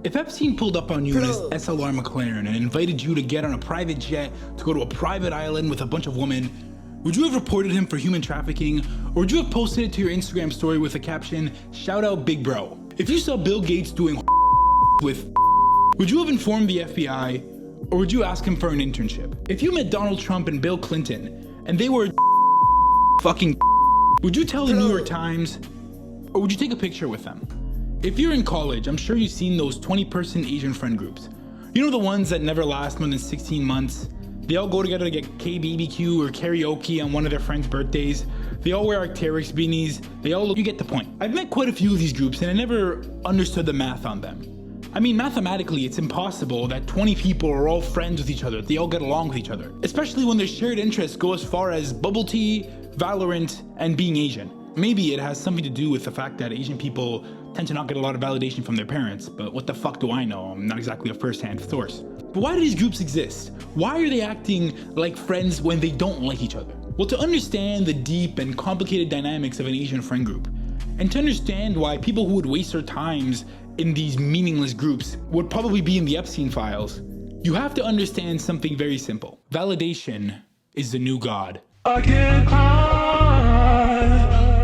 If Epstein pulled up on you in his SLR McLaren and invited you to get on a private jet to go to a private island with a bunch of women, would you have reported him for human trafficking, or would you have posted it to your Instagram story with a caption, "Shout out Big Bro"? If you saw Bill Gates doing with, would you have informed the FBI, or would you ask him for an internship? If you met Donald Trump and Bill Clinton, and they were fucking, would you tell the New York Times, or would you take a picture with them? If you're in college, I'm sure you've seen those 20-person Asian friend groups. You know, the ones that never last more than 16 months? They all go together to get KBBQ or karaoke on one of their friends' birthdays. They all wear Arc'teryx beanies. They all look, you get the point. I've met quite a few of these groups and I never understood the math on them. I mean, mathematically, it's impossible that 20 people are all friends with each other. They all get along with each other, especially when their shared interests go as far as bubble tea, Valorant, and being Asian. Maybe it has something to do with the fact that Asian people tend to not get a lot of validation from their parents, but what the fuck do I know? I'm not exactly a first-hand source. But why do these groups exist? Why are they acting like friends when they don't like each other? Well, to understand the deep and complicated dynamics of an Asian friend group, and to understand why people who would waste their times in these meaningless groups would probably be in the Epstein files, you have to understand something very simple. Validation is the new god. I can't hide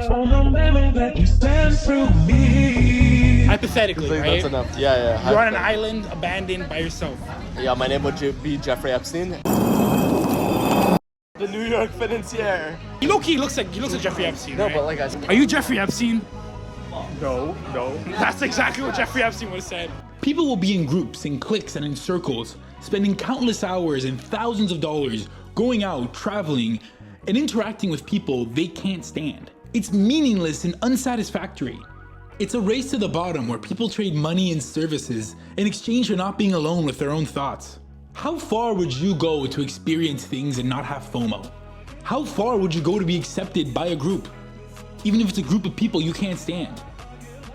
from the memory that you sent through me. Hypothetically, Like, right? that's enough. Yeah. You're on an island, abandoned by yourself. Yeah, my name would be Jeffrey Epstein. The New York financier. He low-key looks like Jeffrey Epstein, No, right? but like Are you Jeffrey Epstein? No. That's exactly what Jeffrey Epstein would have said. People will be in groups, in cliques, and in circles, spending countless hours and thousands of dollars going out, traveling, and interacting with people they can't stand. It's meaningless and unsatisfactory. It's a race to the bottom where people trade money and services in exchange for not being alone with their own thoughts. How far would you go to experience things and not have FOMO? How far would you go to be accepted by a group, even if it's a group of people you can't stand?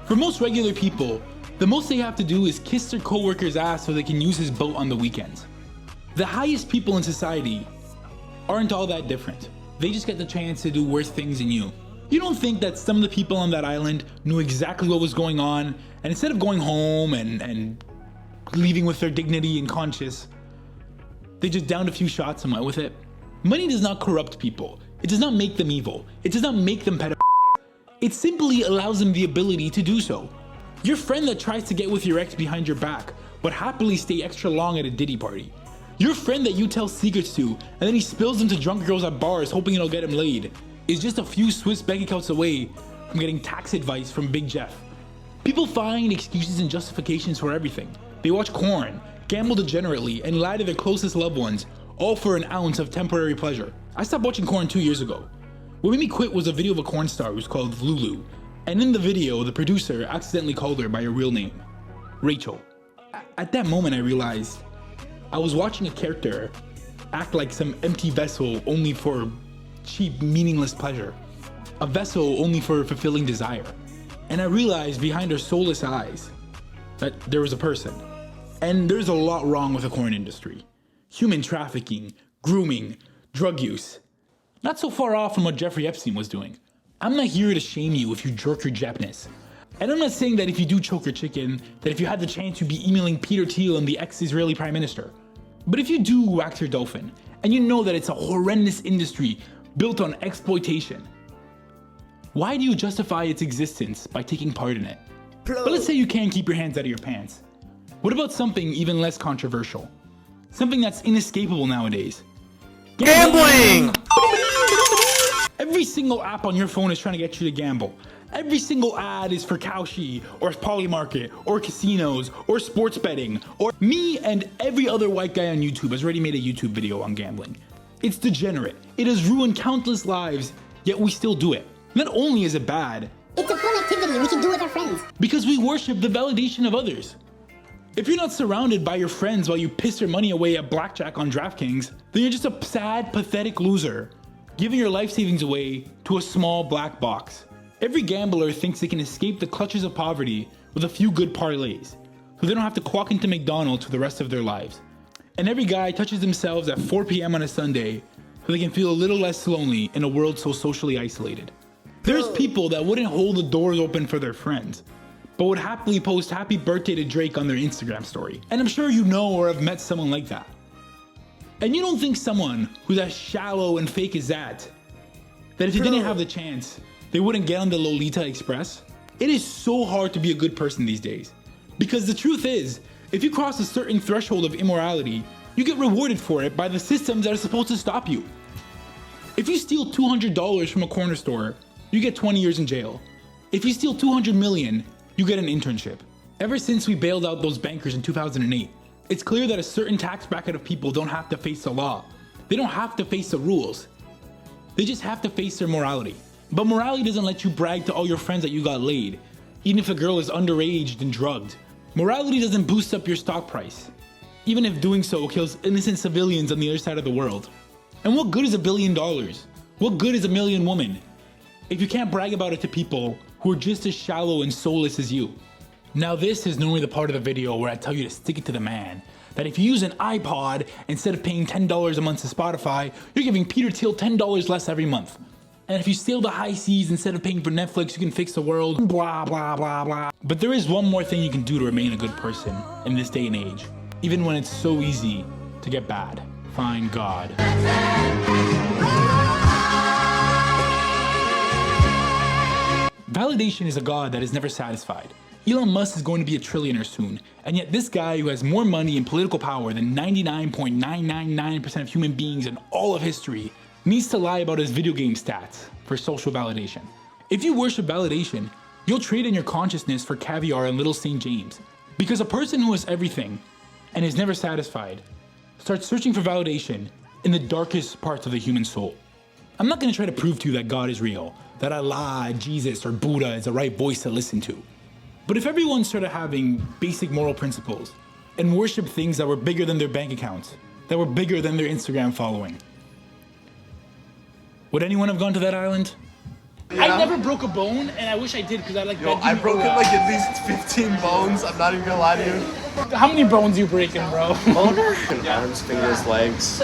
For most regular people, the most they have to do is kiss their coworker's ass so they can use his boat on the weekends. The highest people in society aren't all that different. They just get the chance to do worse things than you. You don't think that some of the people on that island knew exactly what was going on, and instead of going home and leaving with their dignity and conscience, they just downed a few shots and went with it? Money does not corrupt people. It does not make them evil. It does not make them pedophiles. It simply allows them the ability to do so. Your friend that tries to get with your ex behind your back, but happily stay extra long at a Diddy party. Your friend that you tell secrets to, and then he spills them to drunk girls at bars hoping it'll get him laid, is just a few Swiss bank accounts away from getting tax advice from Big Jeff. People find excuses and justifications for everything. They watch porn, gamble degenerately, and lie to their closest loved ones, all for an ounce of temporary pleasure. I stopped watching porn 2 years ago. What made me quit was a video of a porn star who's called Lulu, and in the video, the producer accidentally called her by her real name, Rachel. At that moment, I realized I was watching a character act like some empty vessel only for cheap, meaningless pleasure. A vessel only for fulfilling desire. And I realized behind her soulless eyes that there was a person. And there's a lot wrong with the porn industry. Human trafficking, grooming, drug use. Not so far off from what Jeffrey Epstein was doing. I'm not here to shame you if you jerk your Japanese. And I'm not saying that if you do choke your chicken, that if you had the chance you'd be emailing Peter Thiel and the ex-Israeli prime minister. But if you do wax your dolphin, and you know that it's a horrendous industry built on exploitation, why do you justify its existence by taking part in it? But let's say you can't keep your hands out of your pants. What about something even less controversial? Something that's inescapable nowadays. Gambling! Every single app on your phone is trying to get you to gamble. Every single ad is for Kalshi, or Polymarket, or casinos, or sports betting, or me and every other white guy on YouTube has already made a YouTube video on gambling. It's degenerate. It has ruined countless lives, yet we still do it. Not only is it bad, it's a fun activity we can do with our friends. Because we worship the validation of others. If you're not surrounded by your friends while you piss your money away at blackjack on DraftKings, then you're just a sad, pathetic loser, giving your life savings away to a small black box. Every gambler thinks they can escape the clutches of poverty with a few good parlays, so they don't have to clock into McDonald's for the rest of their lives. And every guy touches themselves at 4 p.m. on a Sunday so they can feel a little less lonely in a world so socially isolated. There's people that wouldn't hold the doors open for their friends, but would happily post happy birthday to Drake on their Instagram story. And I'm sure you know or have met someone like that. And you don't think someone who's as shallow and fake as that if they didn't have the chance, they wouldn't get on the Lolita Express? It is so hard to be a good person these days. Because the truth is, if you cross a certain threshold of immorality, you get rewarded for it by the systems that are supposed to stop you. If you steal $200 from a corner store, you get 20 years in jail. If you steal 200 million, you get an internship. Ever since we bailed out those bankers in 2008, it's clear that a certain tax bracket of people don't have to face the law. They don't have to face the rules. They just have to face their morality. But morality doesn't let you brag to all your friends that you got laid, even if a girl is underage and drugged. Morality doesn't boost up your stock price, even if doing so kills innocent civilians on the other side of the world. And what good is $1 billion? What good is a million women if you can't brag about it to people who are just as shallow and soulless as you? Now this is normally the part of the video where I tell you to stick it to the man. That if you use an iPod, instead of paying $10 a month to Spotify, you're giving Peter Thiel $10 less every month. And if you sail the high seas, instead of paying for Netflix, you can fix the world, blah, blah, blah, blah. But there is one more thing you can do to remain a good person in this day and age, even when it's so easy to get bad. Find God. Validation is a god that is never satisfied. Elon Musk is going to be a trillionaire soon, and yet this guy who has more money and political power than 99.999% of human beings in all of history needs to lie about his video game stats for social validation. If you worship validation, you'll trade in your consciousness for caviar and Little St. James. Because a person who has everything and is never satisfied starts searching for validation in the darkest parts of the human soul. I'm not going to try to prove to you that God is real, that Allah, Jesus, or Buddha is the right voice to listen to. But if everyone started having basic moral principles and worship things that were bigger than their bank accounts, that were bigger than their Instagram following, would anyone have gone to that island? Yeah. I never broke a bone, and I wish I did because I like. Yo, I broke like at least 15 bones. I'm not even gonna lie to you. How many bones you breaking, bro? Arms, fingers, legs.